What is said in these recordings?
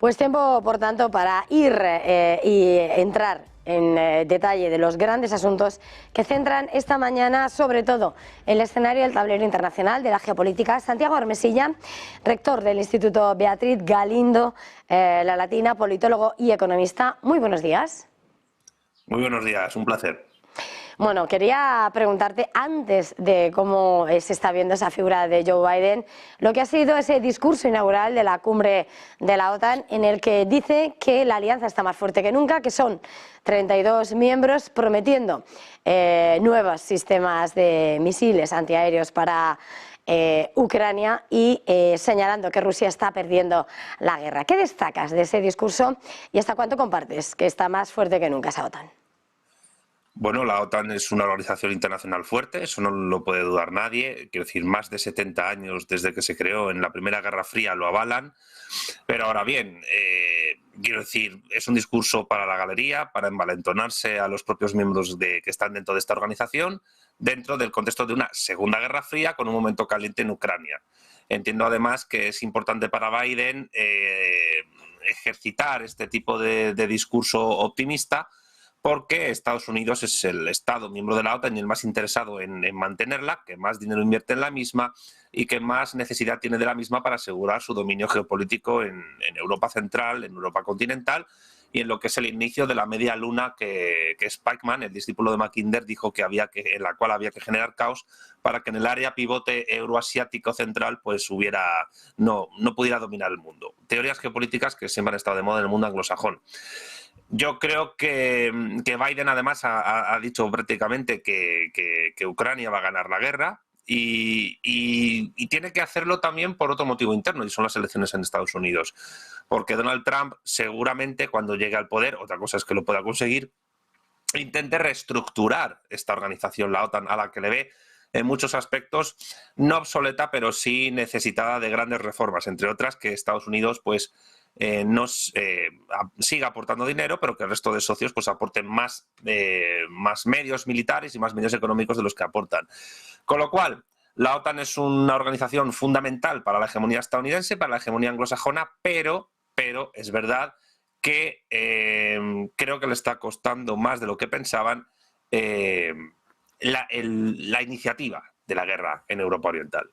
Pues tiempo, por tanto, para ir y entrar en detalle de los grandes asuntos que centran esta mañana, sobre todo, el escenario del tablero internacional de la geopolítica. Santiago Armesilla, rector del Instituto Beatriz Galindo, La Latina, politólogo y economista. Muy buenos días. Muy buenos días, un placer. Bueno, quería preguntarte, antes de cómo se está viendo esa figura de Joe Biden, lo que ha sido ese discurso inaugural de la cumbre de la OTAN, en el que dice que la alianza está más fuerte que nunca, que son 32 miembros prometiendo nuevos sistemas de misiles antiaéreos para Ucrania y señalando que Rusia está perdiendo la guerra. ¿Qué destacas de ese discurso y hasta cuánto compartes que está más fuerte que nunca esa OTAN? Bueno, la OTAN es una organización internacional fuerte, eso no lo puede dudar nadie. Quiero decir, más de 70 años desde que se creó en la Primera Guerra Fría lo avalan. Pero ahora bien, quiero decir, es un discurso para la galería, para envalentonarse a los propios miembros que están dentro de esta organización, dentro del contexto de una Segunda Guerra Fría con un momento caliente en Ucrania. Entiendo además que es importante para Biden ejercitar este tipo de discurso optimista, porque Estados Unidos es el Estado miembro de la OTAN y el más interesado en mantenerla, que más dinero invierte en la misma y que más necesidad tiene de la misma para asegurar su dominio geopolítico en Europa Central, en Europa continental y en lo que es el inicio de la media luna que Spykman, el discípulo de Mackinder, dijo en la cual había que generar caos para que en el área pivote euroasiático central pues no pudiera dominar el mundo. Teorías geopolíticas que siempre han estado de moda en el mundo anglosajón. Yo creo que Biden además ha dicho prácticamente que Ucrania va a ganar la guerra y tiene que hacerlo también por otro motivo interno, y son las elecciones en Estados Unidos. Porque Donald Trump seguramente cuando llegue al poder, otra cosa es que lo pueda conseguir, intente reestructurar esta organización, la OTAN, a la que le ve en muchos aspectos no obsoleta, pero sí necesitada de grandes reformas, entre otras que Estados Unidos pues siga aportando dinero, pero que el resto de socios pues aporten más medios militares y más medios económicos de los que aportan. Con lo cual, la OTAN es una organización fundamental para la hegemonía estadounidense, para la hegemonía anglosajona, pero es verdad que creo que le está costando más de lo que pensaban la iniciativa de la guerra en Europa Oriental.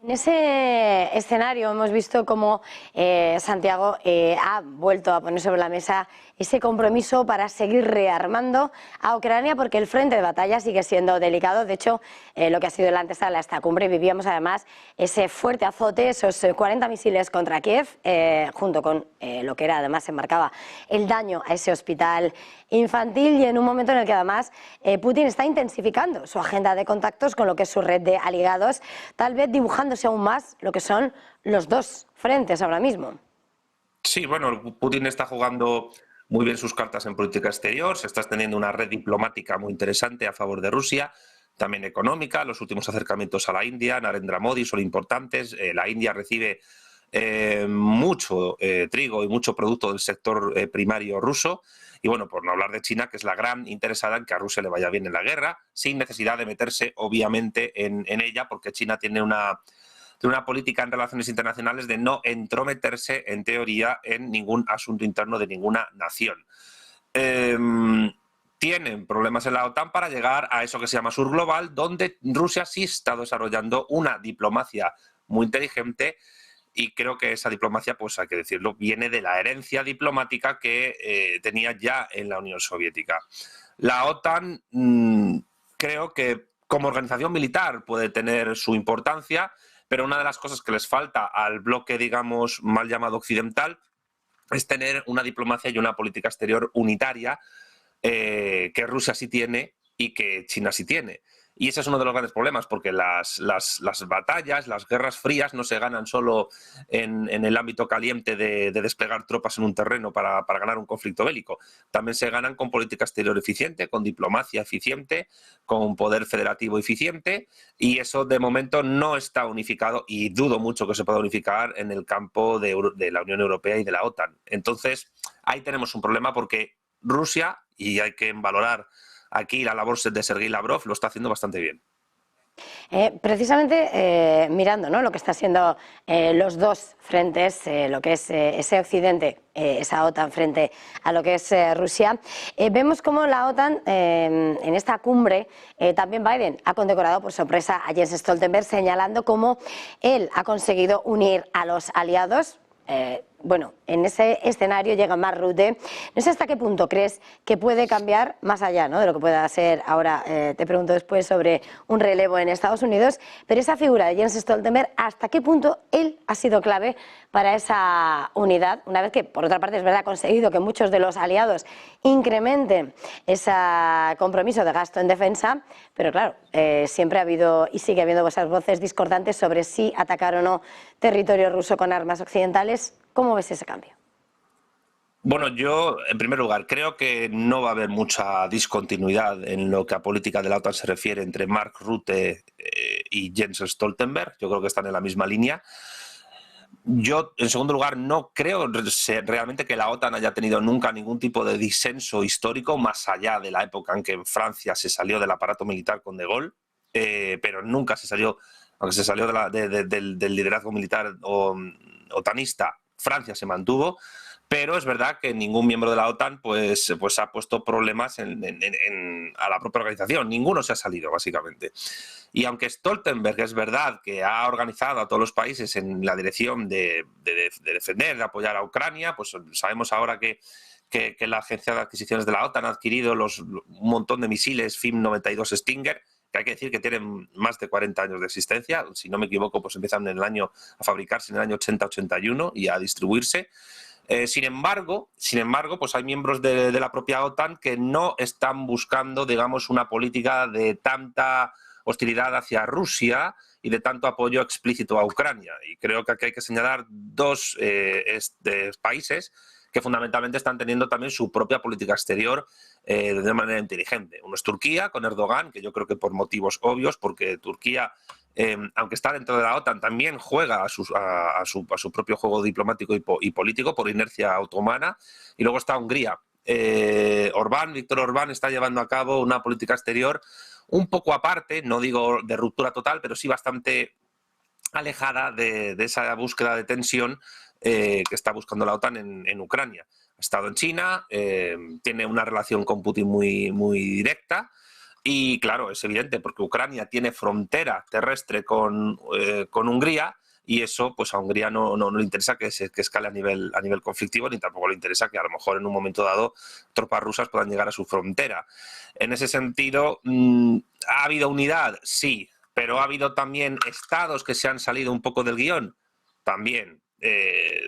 En ese escenario hemos visto cómo Santiago ha vuelto a poner sobre la mesa ese compromiso para seguir rearmando a Ucrania, porque el frente de batalla sigue siendo delicado. De hecho, lo que ha sido la antesala a esta cumbre, vivíamos además ese fuerte azote, esos 40 misiles contra Kiev, junto con lo que era, además se marcaba el daño a ese hospital infantil, y en un momento en el que además Putin está intensificando su agenda de contactos con lo que es su red de aliados, tal vez dibujándose aún más lo que son los dos frentes ahora mismo. Sí, bueno, Putin está jugando muy bien sus cartas en política exterior, se está extendiendo una red diplomática muy interesante a favor de Rusia, también económica. Los últimos acercamientos a la India, Narendra Modi, son importantes. La India recibe mucho trigo y mucho producto del sector primario ruso. Y bueno, por no hablar de China, que es la gran interesada en que a Rusia le vaya bien en la guerra, sin necesidad de meterse, obviamente, en ella, porque China tiene una política en relaciones internacionales de no entrometerse, en teoría, en ningún asunto interno de ninguna nación. Tienen problemas en la OTAN para llegar a eso que se llama sur global, donde Rusia sí está desarrollando una diplomacia muy inteligente, y creo que esa diplomacia, pues hay que decirlo, viene de la herencia diplomática que tenía ya en la Unión Soviética. La OTAN, creo que como organización militar puede tener su importancia, pero una de las cosas que les falta al bloque, digamos, mal llamado occidental, es tener una diplomacia y una política exterior unitaria, que Rusia sí tiene y que China sí tiene. Y ese es uno de los grandes problemas, porque las batallas, las guerras frías no se ganan solo en el ámbito caliente de desplegar tropas en un terreno para ganar un conflicto bélico. También se ganan con política exterior eficiente, con diplomacia eficiente, con poder federativo eficiente, y eso de momento no está unificado, y dudo mucho que se pueda unificar en el campo de la Unión Europea y de la OTAN. Entonces, ahí tenemos un problema, porque Rusia, y hay que valorar aquí la labor de Sergei Lavrov, lo está haciendo bastante bien. Precisamente mirando, ¿no?, lo que está siendo los dos frentes, lo que es ese occidente, esa OTAN frente a lo que es Rusia, vemos cómo la OTAN en esta cumbre, también Biden ha condecorado por sorpresa a Jens Stoltenberg, señalando cómo él ha conseguido unir a los aliados. Bueno, en ese escenario llega Mark Rutte. No sé hasta qué punto crees que puede cambiar, más allá, ¿no?, de lo que pueda ser ahora, te pregunto después sobre un relevo en Estados Unidos, pero esa figura de Jens Stoltenberg, ¿hasta qué punto él ha sido clave para esa unidad? Una vez que, por otra parte, es verdad, ha conseguido que muchos de los aliados incrementen ese compromiso de gasto en defensa, pero claro, siempre ha habido y sigue habiendo esas voces discordantes sobre si atacar o no territorio ruso con armas occidentales. ¿Cómo ves ese cambio? Bueno, yo, en primer lugar, creo que no va a haber mucha discontinuidad en lo que a política de la OTAN se refiere entre Mark Rutte y Jens Stoltenberg. Yo creo que están en la misma línea. Yo, en segundo lugar, no creo realmente que la OTAN haya tenido nunca ningún tipo de disenso histórico, más allá de la época en que Francia se salió del aparato militar con De Gaulle, pero nunca se salió, aunque se salió del liderazgo militar otanista, Francia se mantuvo. Pero es verdad que ningún miembro de la OTAN pues ha puesto problemas a la propia organización. Ninguno se ha salido, básicamente. Y aunque Stoltenberg es verdad que ha organizado a todos los países en la dirección de defender, de apoyar a Ucrania, pues sabemos ahora que la Agencia de Adquisiciones de la OTAN ha adquirido un montón de misiles FIM-92 Stinger, que hay que decir que tienen más de 40 años de existencia. Si no me equivoco, pues empiezan a fabricarse en el año 80-81 y a distribuirse. Sin embargo, pues hay miembros de la propia OTAN que no están buscando, digamos, una política de tanta hostilidad hacia Rusia y de tanto apoyo explícito a Ucrania. Y creo que aquí hay que señalar dos países que fundamentalmente están teniendo también su propia política exterior de una manera inteligente. Uno es Turquía, con Erdogan, que yo creo que por motivos obvios, porque Turquía, aunque está dentro de la OTAN, también juega a su propio juego diplomático y político por inercia otomana. Y luego está Hungría. Víctor Orbán está llevando a cabo una política exterior un poco aparte, no digo de ruptura total, pero sí bastante alejada de esa búsqueda de tensión que está buscando la OTAN en Ucrania. Ha estado en China, tiene una relación con Putin muy, muy directa. Y claro, es evidente, porque Ucrania tiene frontera terrestre con Hungría, y eso pues a Hungría no le interesa que escale a nivel conflictivo, ni tampoco le interesa que a lo mejor en un momento dado tropas rusas puedan llegar a su frontera. En ese sentido, ¿ha habido unidad? Sí, pero ¿ha habido también estados que se han salido un poco del guión? También.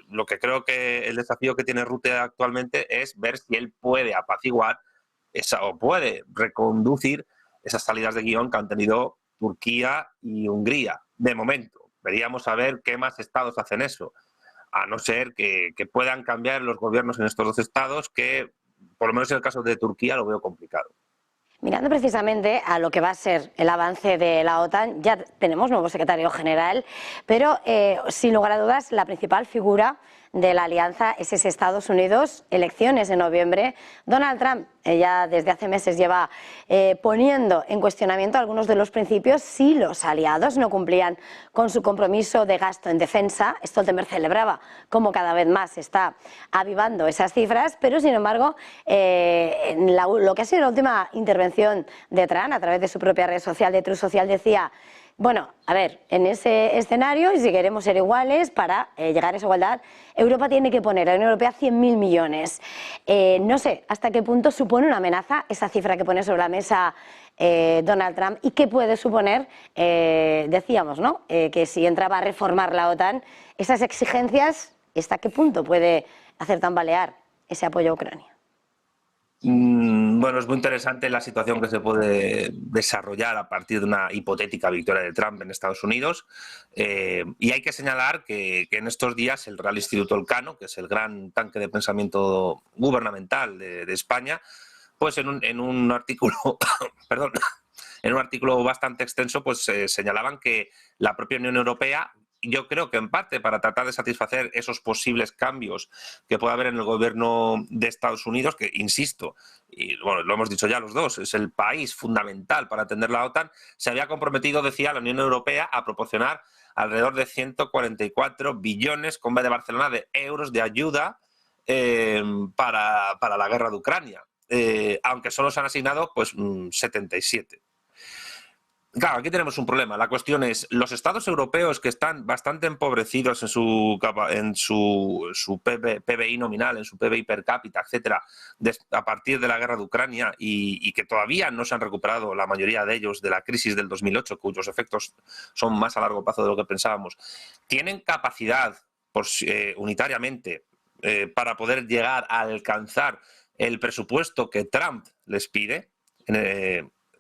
Lo que creo que el desafío que tiene Rutte actualmente es ver si él puede apaciguar o puede reconducir esas salidas de guión que han tenido Turquía y Hungría. De momento, veríamos a ver qué más estados hacen eso, a no ser que puedan cambiar los gobiernos en estos dos estados, que por lo menos en el caso de Turquía lo veo complicado. Mirando precisamente a lo que va a ser el avance de la OTAN, ya tenemos nuevo secretario general, pero sin lugar a dudas la principal figura de la alianza es ese Estados Unidos. Elecciones en noviembre. Donald Trump ya desde hace meses lleva poniendo en cuestionamiento algunos de los principios si los aliados no cumplían con su compromiso de gasto en defensa. Stoltenberg celebraba cómo cada vez más se está avivando esas cifras, pero sin embargo en lo que ha sido la última intervención de Trump a través de su propia red social, de Truth Social, decía: bueno, a ver, en ese escenario, y si queremos ser iguales, para llegar a esa igualdad, Europa tiene que poner a la Unión Europea 100.000 millones. No sé hasta qué punto supone una amenaza esa cifra que pone sobre la mesa Donald Trump, y qué puede suponer, decíamos, ¿no?, que si entraba a reformar la OTAN, esas exigencias, ¿hasta qué punto puede hacer tambalear ese apoyo a Ucrania? Bueno, es muy interesante la situación que se puede desarrollar a partir de una hipotética victoria de Trump en Estados Unidos. Y hay que señalar que en estos días el Real Instituto Elcano, que es el gran tanque de pensamiento gubernamental de España, pues en un artículo, perdón, en un artículo bastante extenso, pues señalaban que la propia Unión Europea yo creo que en parte para tratar de satisfacer esos posibles cambios que pueda haber en el gobierno de Estados Unidos, que, insisto, y bueno, lo hemos dicho ya los dos, es el país fundamental para atender la OTAN, se había comprometido, decía la Unión Europea, a proporcionar alrededor de 144 billones, con B de Barcelona, de euros de ayuda para la guerra de Ucrania, aunque solo se han asignado pues 77. Claro, aquí tenemos un problema. La cuestión es, los estados europeos que están bastante empobrecidos en su PBI nominal, en su PBI per cápita, etcétera, a partir de la guerra de Ucrania y que todavía no se han recuperado la mayoría de ellos de la crisis del 2008, cuyos efectos son más a largo plazo de lo que pensábamos, tienen capacidad unitariamente para poder llegar a alcanzar el presupuesto que Trump les pide,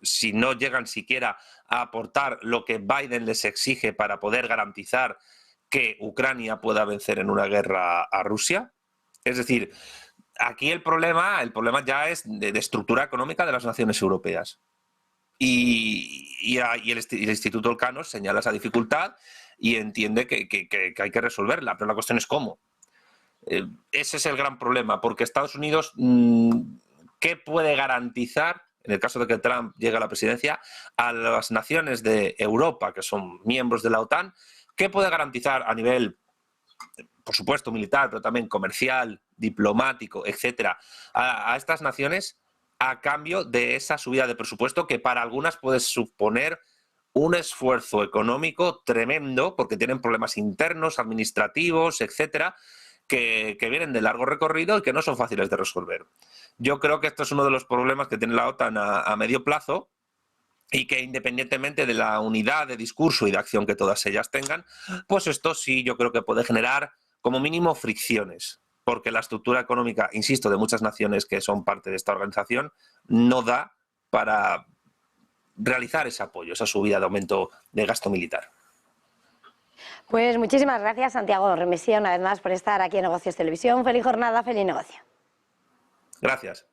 si no llegan siquiera a aportar lo que Biden les exige para poder garantizar que Ucrania pueda vencer en una guerra a Rusia. Es decir, aquí el problema ya es de estructura económica de las naciones europeas. Y el Instituto Elcano señala esa dificultad y entiende que hay que resolverla, pero la cuestión es cómo. Ese es el gran problema, porque Estados Unidos, ¿qué puede garantizar, en el caso de que Trump llegue a la presidencia, a las naciones de Europa, que son miembros de la OTAN? ¿Qué puede garantizar a nivel, por supuesto, militar, pero también comercial, diplomático, etcétera, a estas naciones a cambio de esa subida de presupuesto que para algunas puede suponer un esfuerzo económico tremendo, porque tienen problemas internos, administrativos, etcétera, que vienen de largo recorrido y que no son fáciles de resolver? Yo creo que esto es uno de los problemas que tiene la OTAN a medio plazo, y que independientemente de la unidad de discurso y de acción que todas ellas tengan, pues esto sí yo creo que puede generar como mínimo fricciones, porque la estructura económica, insisto, de muchas naciones que son parte de esta organización no da para realizar ese apoyo, esa subida de aumento de gasto militar. Pues muchísimas gracias, Santiago Remesía, una vez más por estar aquí en Negocios Televisión. Feliz jornada, feliz negocio. Gracias.